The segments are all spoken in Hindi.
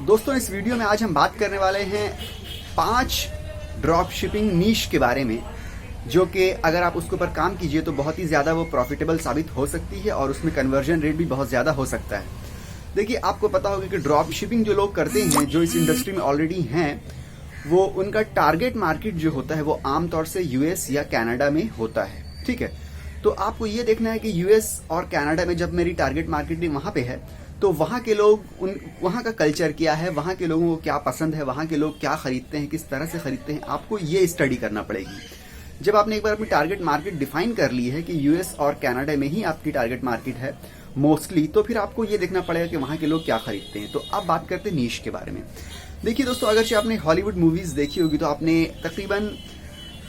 दोस्तों इस वीडियो में आज हम बात करने वाले हैं 5 ड्रॉप शिपिंग नीश के बारे में, जो कि अगर आप उसके ऊपर काम कीजिए तो बहुत ही ज़्यादा वो प्रॉफिटेबल साबित हो सकती है और उसमें कन्वर्जन रेट भी बहुत ज़्यादा हो सकता है। देखिए, आपको पता होगा कि ड्रॉप शिपिंग जो लोग करते हैं, जो इस इंडस्ट्री में ऑलरेडी हैं, वो उनका टारगेट मार्केट जो होता है वो आमतौर से यूएस या कनाडा में होता है। ठीक है, तो आपको ये देखना है कि यूएस और कनाडा में जब मेरी टारगेट मार्केट वहाँ पे है तो वहाँ के लोग वहाँ का कल्चर क्या है, वहाँ के लोगों को क्या पसंद है, वहाँ के लोग क्या खरीदते हैं, किस तरह से खरीदते हैं, आपको ये स्टडी करना पड़ेगी। जब आपने एक बार अपनी टारगेट मार्केट डिफाइन कर ली है कि यूएस और कनाडा में ही आपकी टारगेट मार्केट है मोस्टली, तो फिर आपको ये देखना पड़ेगा कि वहाँ के लोग क्या खरीदते हैं। तो अब बात करते हैं नीश के बारे में। देखिए दोस्तों, अगर आपने हॉलीवुड मूवीज देखी होगी तो आपने तकरीबन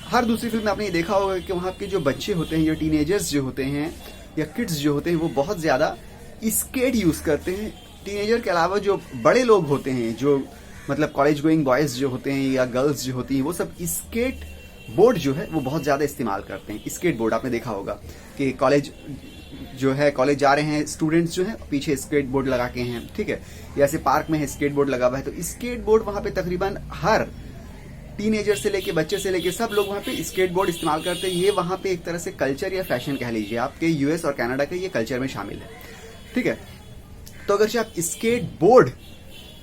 हर दूसरी फिल्म में आपने ये देखा होगा कि वहाँ के जो बच्चे होते हैं या टीनेजर्स जो होते हैं या किड्स जो होते हैं वो बहुत ज़्यादा स्केट यूज़ करते हैं। टीनेजर के अलावा जो बड़े लोग होते हैं, जो मतलब कॉलेज गोइंग बॉयज़ जो होते हैं या गर्ल्स जो होती हैं, वो सब स्केट बोर्ड जो है वो बहुत ज़्यादा इस्तेमाल करते हैं। स्केट बोर्ड आपने देखा होगा कि कॉलेज जो है, कॉलेज जा रहे हैं स्टूडेंट्स जो हैं, पीछे स्केट बोर्ड लगा के हैं। ठीक है, या ऐसे पार्क में है स्केट बोर्ड लगा हुआ है, तो स्केट बोर्ड वहाँ पे तकरीबन हर टीनेजर से लेके बच्चे से लेके सब लोग वहाँ पे स्केट बोर्ड इस्तेमाल करते हैं। ये वहाँ पे एक तरह से कल्चर या फैशन कह लीजिए, आपके यूएस और कनाडा के ये कल्चर में शामिल है। ठीक है, तो अगर आप स्केट बोर्ड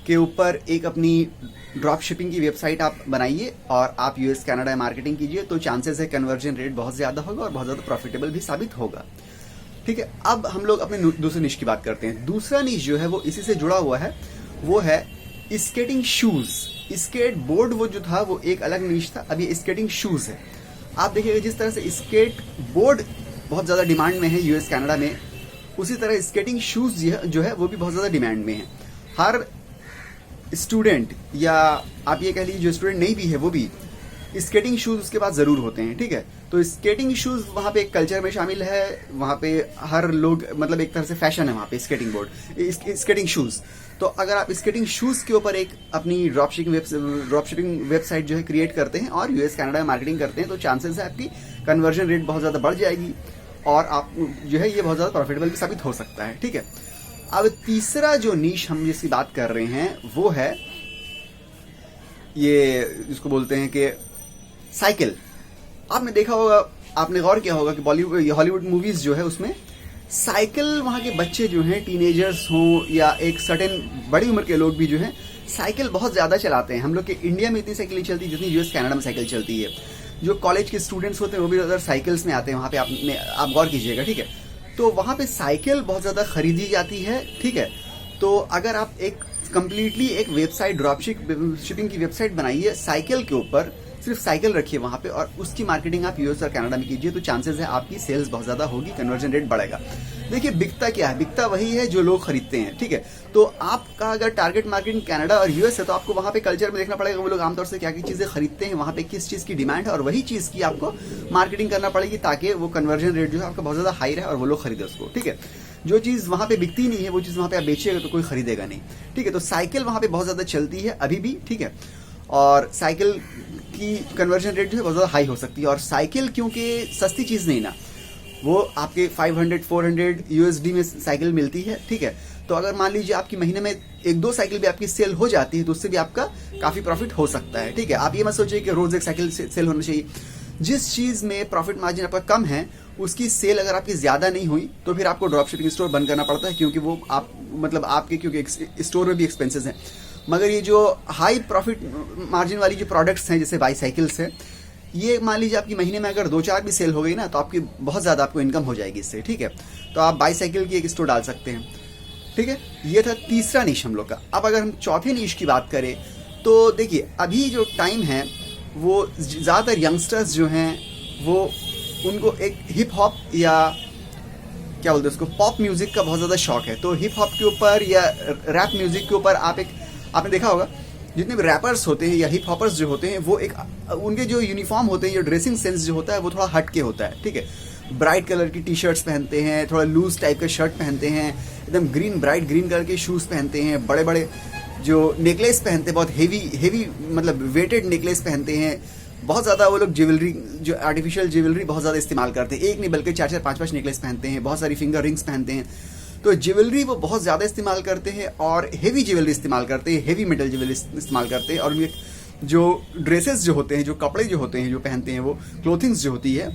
के ऊपर एक अपनी ड्रॉप शिपिंग की वेबसाइट आप बनाइए और आप यूएस कनाडा में मार्केटिंग कीजिए तो चांसेस है कन्वर्जन रेट बहुत ज़्यादा होगा और बहुत ज़्यादा प्रॉफिटेबल भी साबित होगा। ठीक है, अब हम लोग अपने दूसरे निश की बात करते हैं। दूसरा निश जो है वो इसी से जुड़ा हुआ है, वो है स्केटिंग शूज। स्केट बोर्ड वो जो था वो एक अलग निश था, अब ये स्केटिंग शूज है। आप देखिएगा जिस तरह से स्केट बोर्ड बहुत ज़्यादा डिमांड में है यूएस कनाडा में, उसी तरह स्केटिंग शूज जो है वो भी बहुत ज़्यादा डिमांड में है। हर स्टूडेंट या आप ये कह लीजिए जो स्टूडेंट नहीं भी है वो भी स्केटिंग शूज उसके पास ज़रूर होते हैं। ठीक है, तो स्केटिंग शूज वहाँ पे एक कल्चर में शामिल है, वहाँ पे हर लोग मतलब एक तरह से फैशन है वहाँ पे स्केटिंग बोर्ड स्केटिंग शूज। तो अगर आप स्केटिंग शूज के ऊपर एक अपनी ड्रॉप शिपिंग वेबसाइट जो है क्रिएट करते हैं और यूएस कनाडा में मार्केटिंग करते हैं तो चांसेस है आपकी कन्वर्जन रेट बहुत ज़्यादा बढ़ जाएगी और आप जो है ये बहुत ज़्यादा प्रॉफिटेबल भी साबित हो सकता है। ठीक है, अब तीसरा जो नीश हम जिसकी बात कर रहे हैं वो है ये जिसको बोलते हैं कि साइकिल। आपने देखा होगा, आपने गौर किया होगा कि बॉलीवुड हॉलीवुड मूवीज जो है उसमें साइकिल वहाँ के बच्चे जो हैं, टीनेजर्स हों या एक सर्टेन बड़ी उम्र के लोग भी जो हैं साइकिल बहुत ज़्यादा चलाते हैं। हम लोग के इंडिया में इतनी साइकिल नहीं चलती जितनी यूएस कनाडा में साइकिल चलती है। जो कॉलेज के स्टूडेंट्स होते हैं वो भी अगर साइकिल्स में आते हैं वहाँ पे आप गौर कीजिएगा। ठीक है, तो वहाँ पे साइकिल बहुत ज़्यादा खरीदी जाती है। ठीक है, तो अगर आप एक कंप्लीटली एक वेबसाइट ड्रॉप शिपिंग की वेबसाइट बनाइए, साइकिल के ऊपर सिर्फ साइकिल रखिए वहाँ पे और उसकी मार्केटिंग आप यूएस और कनाडा में कीजिए तो चांसेस है आपकी सेल्स बहुत ज़्यादा होगी, कन्वर्जन रेट बढ़ेगा। देखिए, बिकता क्या है? बिकता वही है जो लोग खरीदते हैं। ठीक है, तो आपका अगर टारगेट मार्केट कनाडा और यूएस है तो आपको वहाँ पे कल्चर में देखना पड़ेगा वो लोग आमतौर से क्या क्या चीज़ें खरीदते हैं, वहाँ पे किस चीज़ की डिमांड है और वही चीज़ की आपको मार्केटिंग करना पड़ेगी ताकि वो कन्वर्जन रेट जो है आपका बहुत ज़्यादा हाई रहे और वो लोग खरीदे उसको। ठीक है, जो चीज़ वहाँ पे बिकती नहीं है वो चीज़ वहाँ पे आप बेचिएगा तो कोई खरीदेगा नहीं। ठीक है, तो साइकिल वहाँ पे बहुत ज़्यादा चलती है अभी भी। ठीक है, और साइकिल की कन्वर्जन रेट जो है बहुत ज़्यादा हाई हो सकती है और साइकिल क्योंकि सस्ती चीज़ नहीं ना, वो आपके 500-400 यूएसडी में साइकिल मिलती है। ठीक है, तो अगर मान लीजिए आपकी महीने में 1-2 साइकिल भी आपकी सेल हो जाती है तो उससे भी आपका काफ़ी प्रॉफिट हो सकता है। ठीक है, आप ये मत सोचिए कि रोज़ एक साइकिल सेल होना चाहिए। जिस चीज़ में प्रॉफिट मार्जिन आपका कम है उसकी सेल अगर आपकी ज़्यादा नहीं हुई तो फिर आपको ड्रॉप शिपिंग स्टोर बंद करना पड़ता है, क्योंकि वो आप मतलब आपके क्योंकि स्टोर में भी एक्सपेंसेस हैं। मगर ये जो हाई प्रॉफिट मार्जिन वाली जो प्रोडक्ट्स हैं जैसे बाईसाइकिल्स है, ये मान लीजिए आपकी महीने में अगर 2-4 भी सेल हो गई ना तो आपकी बहुत ज़्यादा आपको इनकम हो जाएगी इससे। ठीक है, तो आप बाईसाइकिल की एक स्टोर डाल सकते हैं। ठीक है, ये था तीसरा निश हम लोग का। अब अगर हम चौथे निश की बात करें तो देखिए, अभी जो टाइम है वो ज़्यादातर यंगस्टर्स जो हैं वो उनको एक हिप हॉप या क्या बोलते हैं उसको पॉप म्यूज़िक का बहुत ज़्यादा शौक है। तो हिप हॉप के ऊपर या रैप म्यूज़िक के ऊपर आपने देखा होगा जितने भी रैपर्स होते हैं या हिप हॉपर्स जो होते हैं वो एक उनके जो यूनिफॉर्म होते हैं या ड्रेसिंग सेंस जो होता है वो थोड़ा हट के होता है। ठीक है, ब्राइट कलर की टी शर्ट्स पहनते हैं, थोड़ा लूज टाइप का शर्ट पहनते हैं, एकदम ब्राइट ग्रीन कलर के शूज़ पहनते हैं, बड़े बड़े जो नेकलेस पहनते हैं, बहुत हेवी मतलब वेटेड नेकलेस पहनते हैं। बहुत ज़्यादा वो लोग ज्वेलरी जो आर्टिफिशियल ज्वेलरी बहुत ज़्यादा इस्तेमाल करते हैं, एक नहीं बल्कि 4-4, 5-5 नेकलेस पहनते हैं, बहुत सारी फिंगर रिंग्स पहनते हैं। तो ज्वेलरी वो बहुत ज़्यादा इस्तेमाल करते हैं और हेवी ज्वेलरी इस्तेमाल करते हैं, हेवी मेटल ज्वेलरी इस्तेमाल करते हैं। और उनके जो ड्रेसेस जो होते हैं, जो कपड़े जो होते हैं, जो पहनते हैं, वो क्लोथिंग्स जो होती है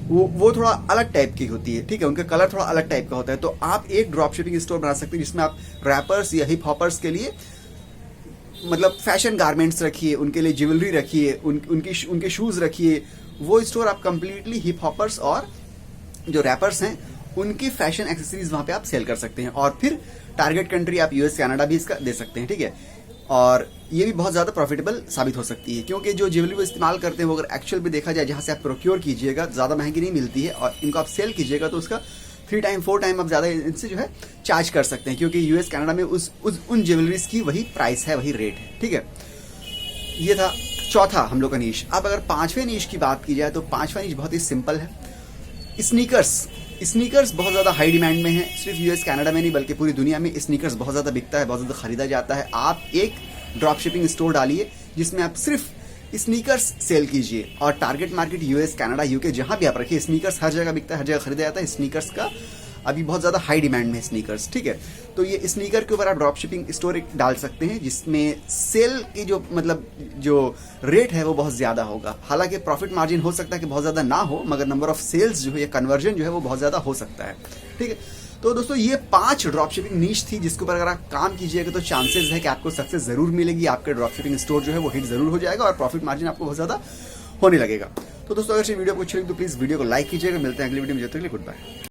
वो थोड़ा अलग टाइप की होती है, ठीक है। उनका कलर थोड़ा अलग टाइप का होता है। तो आप एक ड्रॉप शिपिंग स्टोर बना सकते हैं जिसमें आप रैपर्स या हिप हॉपर्स के लिए मतलब फैशन गारमेंट्स रखिए, उनके लिए ज्वेलरी रखिए, उनके शूज़ रखिए। वो स्टोर आप कंप्लीटली हिप हॉपर्स और जो रैपर्स हैं उनकी फैशन एक्सेसरीज वहाँ पे आप सेल कर सकते हैं। और फिर टारगेट कंट्री आप यूएस कनाडा भी इसका दे सकते हैं, ठीक है। और ये भी बहुत ज़्यादा प्रॉफिटेबल साबित हो सकती है, क्योंकि जो ज्वेलरी वो इस्तेमाल करते हैं वो अगर एक्चुअल में देखा जाए, जहाँ से आप प्रोक्योर कीजिएगा ज़्यादा महंगी नहीं मिलती है, और इनको आप सेल कीजिएगा तो उसका 3 टाइम 4 टाइम आप ज़्यादा इनसे जो है चार्ज कर सकते हैं, क्योंकि यूएस कनाडा में उन ज्वेलरीज की वही प्राइस है, वही रेट है, ठीक है। ये था चौथा हम लोग का नीश। अब अगर पांचवें नीश की बात की जाए तो पांचवा नीश बहुत ही सिंपल है। स्नीकर्स बहुत ज़्यादा हाई डिमांड में है, सिर्फ यूएस कनाडा में नहीं बल्कि पूरी दुनिया में स्नीकर्स बहुत ज़्यादा बिकता है, बहुत ज़्यादा खरीदा जाता है। आप एक ड्रॉप शिपिंग स्टोर डालिए जिसमें आप सिर्फ स्नीकर्स सेल कीजिए, और target market US Canada UK जहाँ भी आप रखिए, स्नीकर्स हर जगह बिकता है, हर जगह खरीदा जाता है। स्नीकर्स का अभी बहुत ज़्यादा हाई डिमांड में है स्नीकर्स, ठीक है। तो ये स्नीकर के ऊपर आप ड्रॉप शिपिंग स्टोर एक डाल सकते हैं जिसमें सेल की जो मतलब जो रेट है वो बहुत ज़्यादा होगा। हालांकि प्रॉफिट मार्जिन हो सकता है कि बहुत ज़्यादा ना हो, मगर नंबर ऑफ सेल्स जो है या कन्वर्जन जो है वो बहुत ज़्यादा हो सकता है, ठीक है। तो दोस्तों ये 5 ड्रॉप शिपिंग नीश थी जिसके ऊपर अगर आप काम कीजिएगा तो चांसेस है कि आपको सक्सेस जरूर मिलेगी, आपके ड्रॉप शिपिंग स्टोर जो है वो हिट जरूर हो जाएगा और प्रॉफिट मार्जिन आपको बहुत ज़्यादा होने लगेगा। तो दोस्तों अगर ये वीडियो आपको अच्छी लगी तो प्लीज़ वीडियो को लाइक कीजिएगा। मिलते हैं अगली वीडियो में, जब तक के लिए गुड बाय।